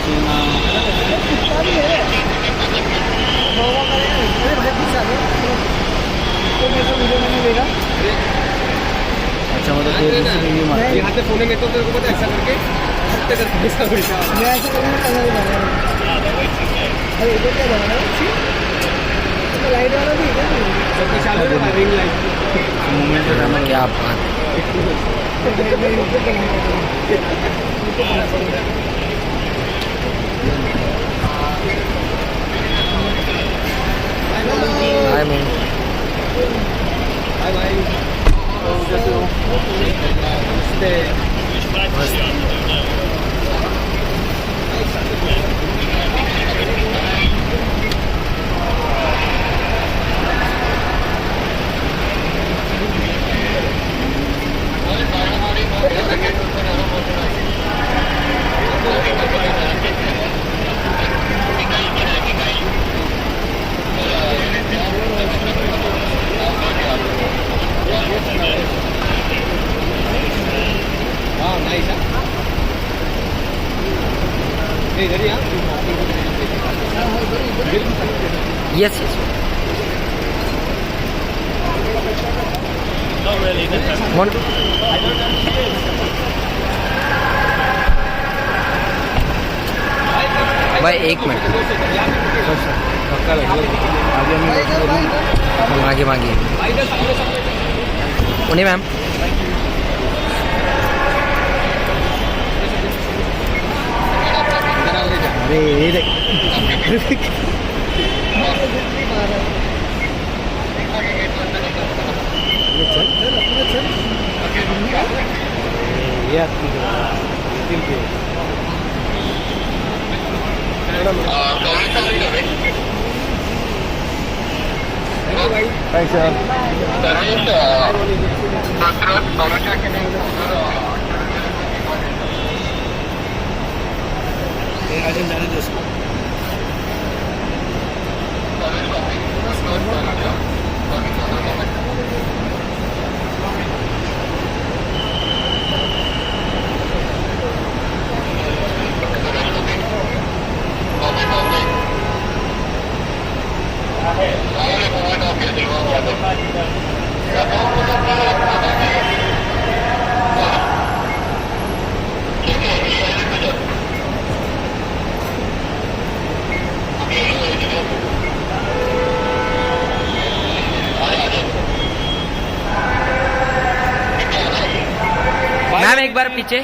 कितना भी है मोगा करेंगे। अरे भाई कुछ आ गया तो मेरे को वीडियो नहीं मिलेगा। अच्छा मतलब ये यहाँ से फोन में तो तेरे को पता ऐसा करके हफ्ते का पैसा उड़ता है। मैं ऐसा करूँगा पैसा भी भरना है। अरे इधर क्या भरना है तो लाइट वाला भी है क्या सब चालू है ना रिंग लाइट मोमेंट में क्या बात हाय मैम हाय भाई तो कैसे हो नमस्ते हाँ नाइस है इधर ही यस यस वन भाई एक मिनट मांगिए मांगिए उन्हें मैम अरे ये देख ये थैंक्स सर मैम एक बार पीछे